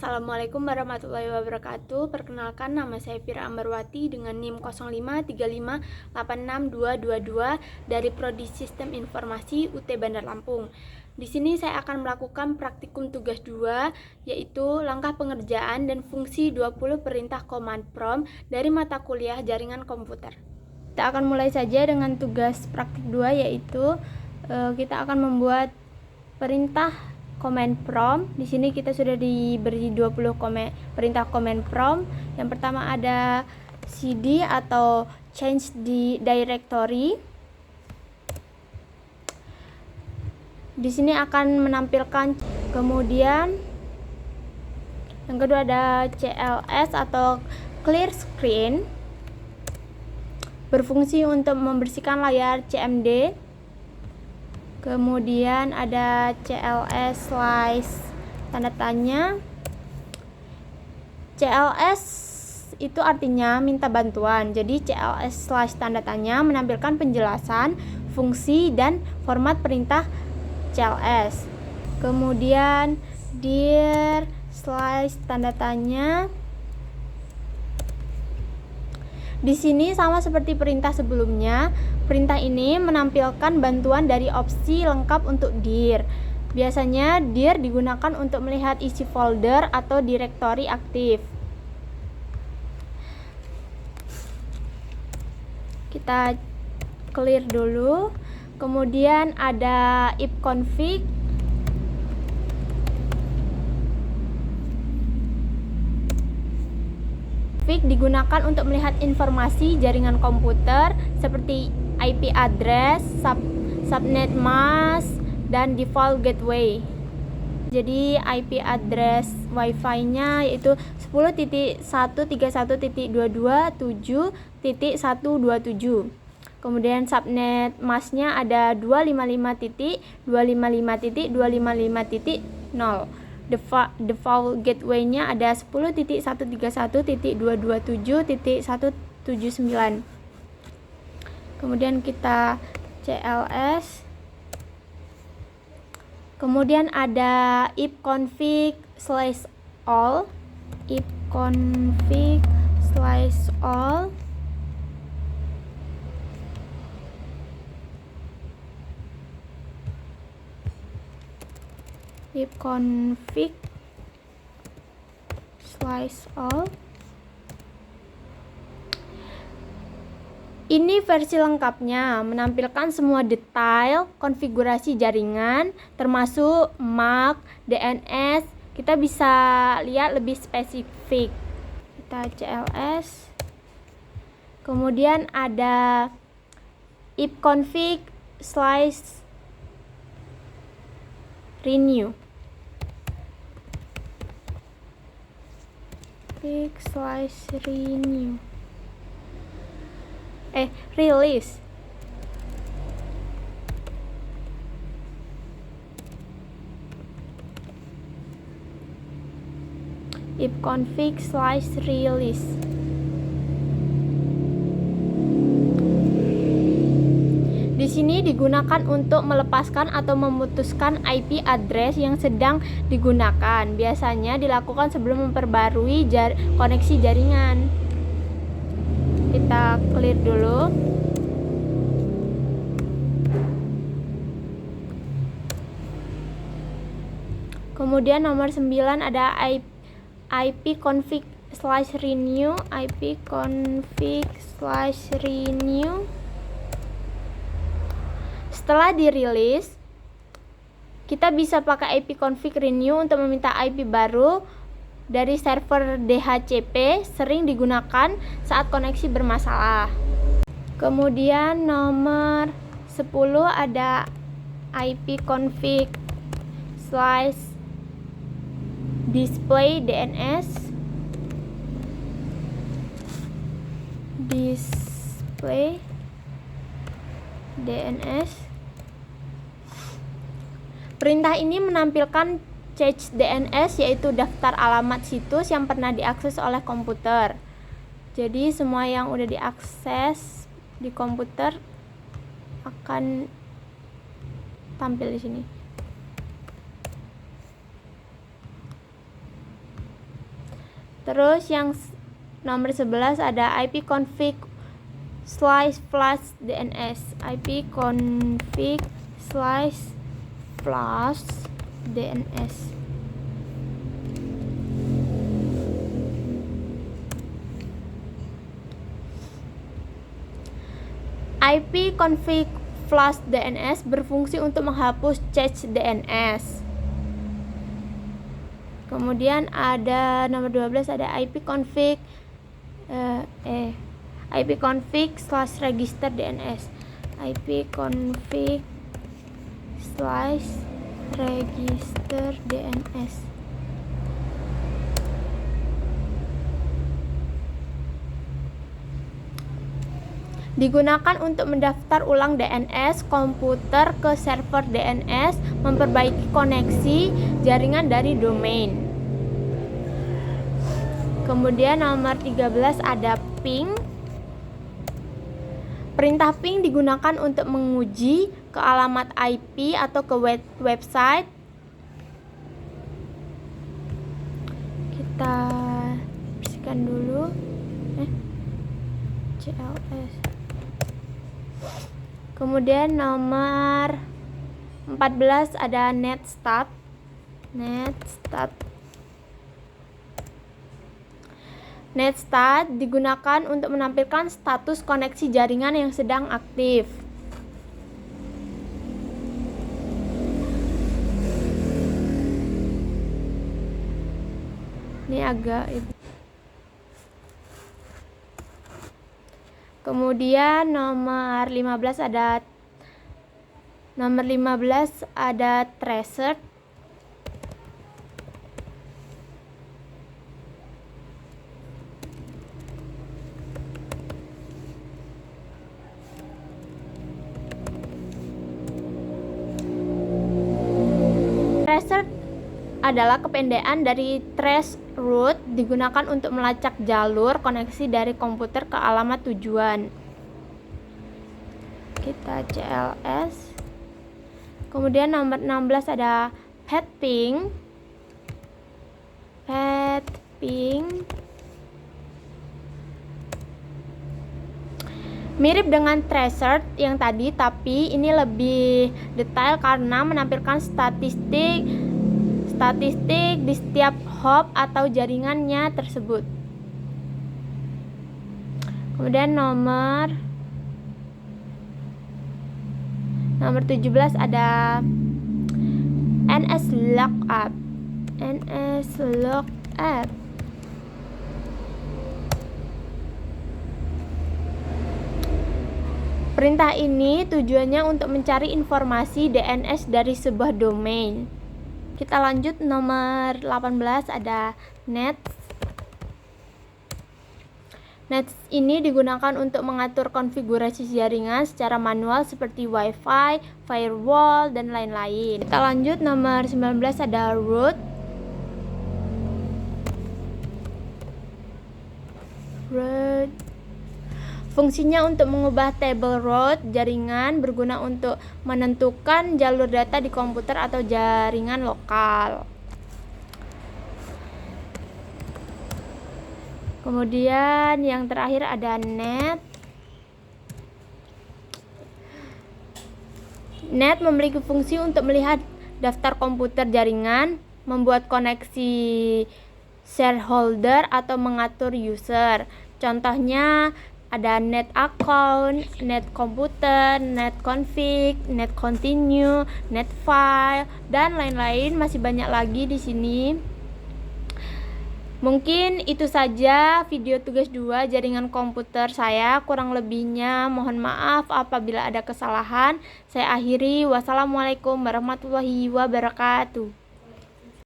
Assalamualaikum warahmatullahi wabarakatuh. Perkenalkan, nama saya Fira Ambarwati dengan NIM 0535866222 dari Prodi Sistem Informasi UT Bandar Lampung. Di sini saya akan melakukan praktikum tugas 2, yaitu langkah pengerjaan dan fungsi 20 perintah command prompt dari mata kuliah jaringan komputer. Kita akan mulai saja dengan tugas praktik 2, yaitu kita akan membuat perintah command prompt. Di sini kita sudah diberi 20 perintah command prompt. Yang pertama ada cd atau change di directory. Di sini akan menampilkan, kemudian yang kedua ada cls atau clear screen, berfungsi untuk membersihkan layar CMD. Kemudian ada CLS slice tanda tanya. CLS itu artinya minta bantuan. Jadi CLS slice tanda tanya menampilkan penjelasan, fungsi, dan format perintah CLS. Kemudian dir slice tanda tanya. Di sini sama seperti perintah sebelumnya, perintah ini menampilkan bantuan dari opsi lengkap untuk dir. Biasanya dir digunakan untuk melihat isi folder atau direktori aktif. Kita clear dulu. Kemudian ada ifconfig. Digunakan untuk melihat informasi jaringan komputer seperti IP address, subnet mask, dan default gateway. Jadi IP address Wi-Fi-nya yaitu 10.131.22.7.127. Kemudian subnet mask-nya ada 255.255.255.0. Default gateway-nya ada 10.131.227.179. Kemudian kita CLS. Kemudian ada ifconfig/all. ifconfig/all. ifconfig/all. Ini versi lengkapnya, menampilkan semua detail konfigurasi jaringan termasuk MAC, DNS. Kita bisa lihat lebih spesifik. Kita CLS. Kemudian ada ifconfig/renew. Release. ifconfig/release. Di sini digunakan untuk melepaskan atau memutuskan IP address yang sedang digunakan. Biasanya dilakukan sebelum memperbarui koneksi jaringan. Kita clear dulu. Kemudian nomor 9 ada ipconfig/renew. ipconfig/renew. Setelah dirilis, kita bisa pakai ipconfig renew untuk meminta IP baru dari server DHCP, sering digunakan saat koneksi bermasalah. Kemudian nomor 10 ada ipconfig/display DNS. Display DNS. Perintah ini menampilkan cache DNS, yaitu daftar alamat situs yang pernah diakses oleh komputer. Jadi semua yang udah diakses di komputer akan tampil di sini. Terus yang nomor 11 ada ipconfig /flash DNS. ipconfig /flash DNS. ipconfig /flash DNS berfungsi untuk menghapus cache DNS. Kemudian ada nomor 12 ada ipconfig /register DNS. ipconfig /register DNS. Digunakan untuk mendaftar ulang DNS komputer ke server DNS, memperbaiki koneksi jaringan dari domain. Kemudian nomor 13 ada ping. Perintah ping digunakan untuk menguji ke alamat IP atau ke website. Kita bersihkan dulu. CLS. Kemudian nomor 14 ada netstat. Netstat digunakan untuk menampilkan status koneksi jaringan yang sedang aktif. Ini agak Kemudian nomor 15 ada tracer. Tracer adalah kependekan dari trace route, digunakan untuk melacak jalur koneksi dari komputer ke alamat tujuan. Kita CLS. Kemudian nomor 16 ada path-ping. Mirip dengan tracer yang tadi, tapi ini lebih detail karena menampilkan statistik di setiap hop atau jaringannya tersebut. Kemudian nomor 17 ada NSLookup. Perintah ini tujuannya untuk mencari informasi DNS dari sebuah domain. Kita lanjut nomor 18 ada nets. Nets ini digunakan untuk mengatur konfigurasi jaringan secara manual seperti WiFi, firewall, dan lain-lain. Kita lanjut nomor 19 ada root. Fungsinya untuk mengubah table route jaringan, berguna untuk menentukan jalur data di komputer atau jaringan lokal. Kemudian yang terakhir ada net. Net memiliki fungsi untuk melihat daftar komputer jaringan, membuat koneksi shareholder atau mengatur user. Contohnya ada net account, net komputer, net config, net continue, net file, dan lain-lain. Masih banyak lagi di sini. Mungkin itu saja video tugas 2 jaringan komputer saya. Kurang lebihnya mohon maaf apabila ada kesalahan. Saya akhiri. Wassalamualaikum warahmatullahi wabarakatuh.